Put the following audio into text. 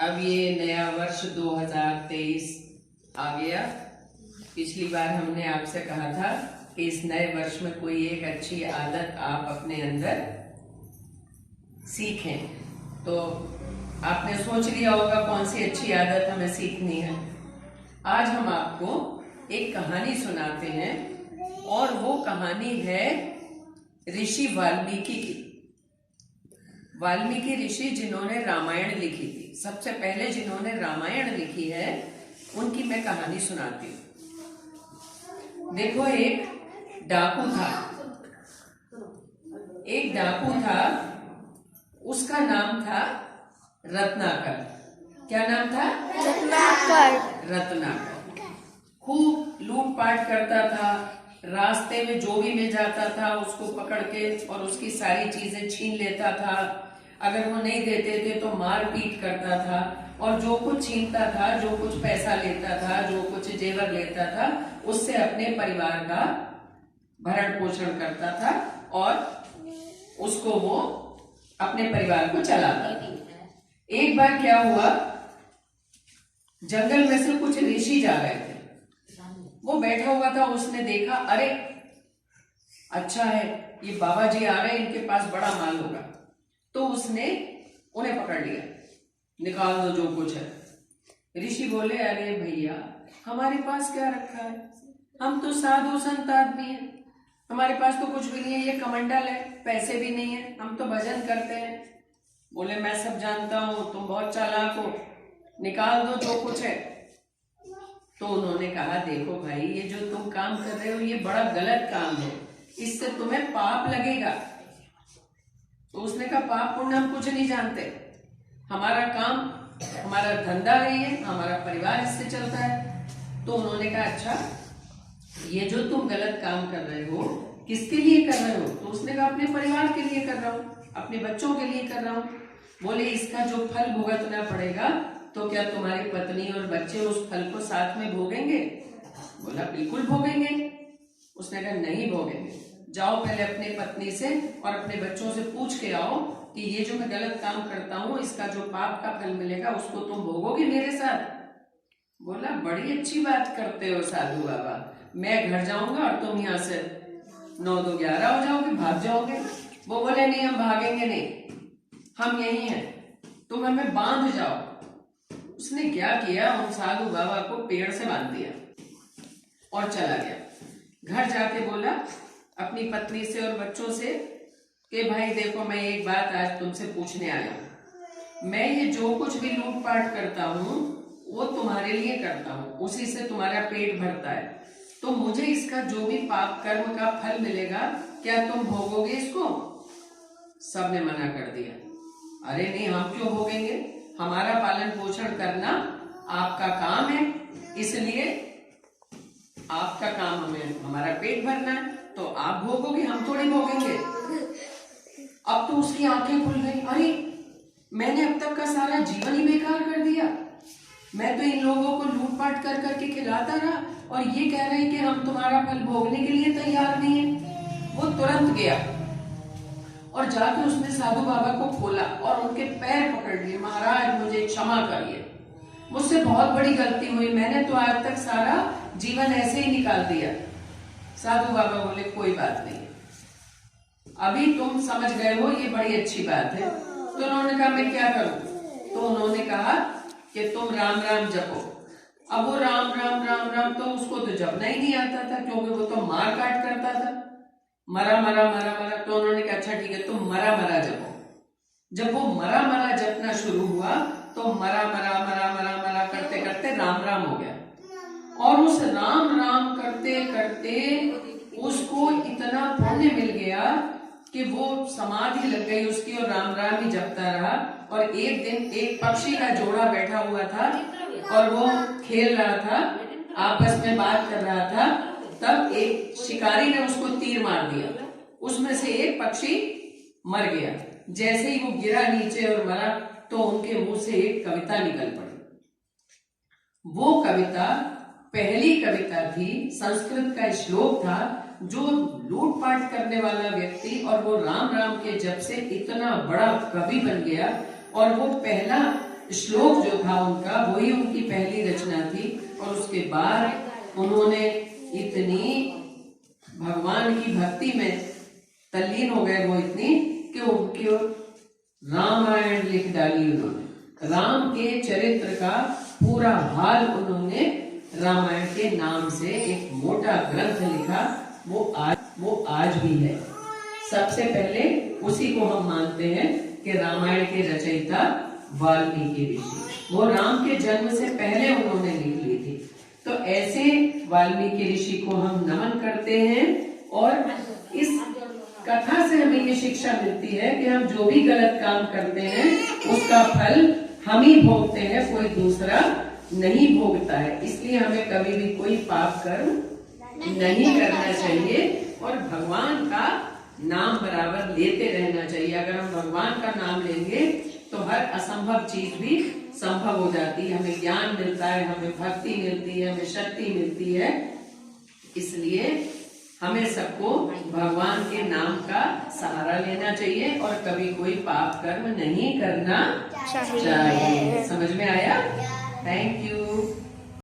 अब ये नया वर्ष 2023 आ गया। पिछली बार हमने आपसे कहा था कि इस नए वर्ष में कोई एक अच्छी आदत आप अपने अंदर सीखें। तो आपने सोच लिया होगा कौन सी अच्छी आदत हमें सीखनी है। आज हम आपको एक कहानी सुनाते हैं और वो कहानी है ऋषि वाल्मीकि की। वाल्मीकि ऋषि जिन्होंने रामायण लिखी थी, सबसे पहले जिन्होंने रामायण लिखी है, उनकी मैं कहानी सुनाती हूँ। देखो, एक डाकू था, उसका नाम था रत्नाकर। क्या नाम था? रत्नाकर। खूब लूटपाट करता था, रास्ते में जो भी मिल जाता था उसको पकड़ के और उसकी सारी चीजें छीन लेता था। अगर वो नहीं देते थे तो मार पीट करता था, और जो कुछ छीनता था, जो कुछ पैसा लेता था, जो कुछ जेवर लेता था, उससे अपने परिवार का भरण पोषण करता था और उसको वो अपने परिवार को चलाता था। एक बार क्या हुआ, जंगल में से कुछ ऋषि जा रहे थे। वो बैठा हुआ था, उसने देखा, अरे अच्छा है, ये बाबा जी आ रहे हैं, इनके पास बड़ा माल होगा। तो उसने उन्हें पकड़ लिया, निकाल दो जो कुछ है। ऋषि बोले, अरे भैया, हमारे पास क्या रखा है, हम तो साधु संत आदमी हैं, हमारे पास तो कुछ भी नहीं है, ये कमंडल है, पैसे भी नहीं है, हम तो भजन करते हैं। बोले, मैं सब जानता हूँ, तुम बहुत चालाक हो, निकाल दो जो कुछ है। तो उन्होंने कहा, देखो भाई, ये जो तुम काम कर रहे हो ये बड़ा गलत काम है, इससे तुम्हें पाप लगेगा। तो उसने कहा, पाप पुण्य हम कुछ नहीं जानते, हमारा काम, हमारा धंधा नहीं है, हमारा परिवार इससे चलता है। तो उन्होंने कहा, अच्छा, ये जो तुम गलत काम कर रहे हो किसके लिए कर रहे हो? तो उसने कहा, अपने परिवार के लिए कर रहा हूँ, अपने बच्चों के लिए कर रहा हूँ। बोले, इसका जो फल भुगतना पड़ेगा, तो क्या तुम्हारी पत्नी और बच्चे उस फल को साथ में भोगेंगे? बोला, बिल्कुल भोगेंगे। उसने कहा, नहीं भोगेंगे, जाओ पहले अपनी पत्नी से और अपने बच्चों से पूछ के आओ कि ये जो मैं गलत काम करता हूँ, इसका जो पाप का फल मिलेगा उसको तुम भोगोगे मेरे साथ। बोला, बड़ी अच्छी बात करते हो साधु बाबा, मैं घर जाऊंगा और तुम यहाँ से 9 2 11 हो जाओगे, भाग जाओगे। वो बोले, नहीं, हम भागेंगे नहीं, हम यही हैं, तुम हमें बांध जाओ। उसने क्या किया, उन साधु बाबा को पेड़ से बांध दिया और चला गया। घर जाके बोला अपनी पत्नी से और बच्चों से कि भाई देखो, मैं एक बात आज तुमसे पूछने आया हूं। मैं ये जो कुछ भी लूटपाट करता हूँ वो तुम्हारे लिए करता हूँ, उसी से तुम्हारा पेट भरता है, तो मुझे इसका जो भी पाप कर्म का फल मिलेगा, क्या तुम भोगोगे इसको? सबने मना कर दिया। अरे नहीं, हम क्यों भोगेंगे, हमारा पालन पोषण करना आपका काम है, इसलिए आपका काम हमें हमारा पेट भरना है, तो आप भोगोगे, हम थोड़ी भोगेंगे। अब तो उसकी आंखें खुल गई, अरे मैंने अब तक का सारा जीवन ही बेकार कर दिया, मैं तो इन लोगों को लूटपाट कर करके खिलाता रहा और ये कह रहे हैं कि हम तुम्हारा फल भोगने के लिए तैयार नहीं है। वो तुरंत गया और जाके उसने साधु बाबा को खोला और उनके पैर पकड़ लिए, महाराज मुझे क्षमा करिए, मुझसे बहुत बड़ी गलती हुई, मैंने तो आज तक सारा जीवन ऐसे ही निकाल दिया। साधु बाबा बोले, कोई बात नहीं, अभी तुम समझ गए हो, ये बड़ी अच्छी बात है। तो उन्होंने कहा, मैं क्या करूं? तो उन्होंने कहा कि तुम राम राम जपो। अब वो राम राम राम राम, तो उसको तो जपना ही नहीं आता था, क्योंकि वो तो मार काट करता था, मरा मरा मरा मरा। तो उन्होंने कहा, अच्छा ठीक है, तुम मरा मरा जपो। जब वो मरा मरा जपना शुरू हुआ तो मरा मरा मरा मरा मरा करते करते राम राम हो गया, और उस राम राम करते करते उसको इतना पुण्य मिल गया कि वो समाधि लग गई उसकी और राम राम ही जपता रहा। और एक दिन एक पक्षी का जोड़ा बैठा हुआ था और वो खेल रहा था, आपस में बात कर रहा था, तब एक शिकारी ने उसको तीर मार दिया, उसमें से एक पक्षी मर गया। जैसे ही वो गिरा नीचे और मरा, तो उनके मुंह से एक कविता निकल पड़ी। वो कविता पहली कविता थी, संस्कृत का श्लोक था, जो लूटपाट करने वाला व्यक्ति और वो राम राम के जप से इतना बड़ा कवि बन गया, और वो पहला श्लोक जो था उनका, वही उनकी पहली रचना थी। और उसके बाद उन्होंने इतनी भगवान की भक्ति में तल्लीन हो गए वो इतनी कि उनकी रामायण लिख डाली उन्होंने। राम के चरित्र का पूरा हाल उन्होंने रामायण के नाम से एक मोटा ग्रंथ लिखा। वो आज भी है। सबसे पहले उसी को हम मानते हैं कि रामायण के रचयिता वाल्मीकि ऋषि, वो राम के जन्म से पहले उन्होंने लिख ली थी। तो ऐसे वाल्मीकि ऋषि को हम नमन करते हैं। और इस कथा से हमें ये शिक्षा मिलती है कि हम जो भी गलत काम करते हैं उसका फल हम ही भोगते हैं, कोई दूसरा नहीं भोगता है। इसलिए हमें कभी भी कोई पाप कर्म नहीं करना चाहिए और भगवान का नाम बराबर लेते रहना चाहिए। अगर हम भगवान का नाम लेंगे तो हर असंभव चीज भी संभव हो जाती है। हमें ज्ञान मिलता है, हमें भक्ति मिलती है, हमें शक्ति मिलती है। इसलिए हमें सबको भगवान के नाम का सहारा लेना चाहिए और कभी कोई पाप कर्म नहीं करना चाहिए। समझ में आया? Thank you.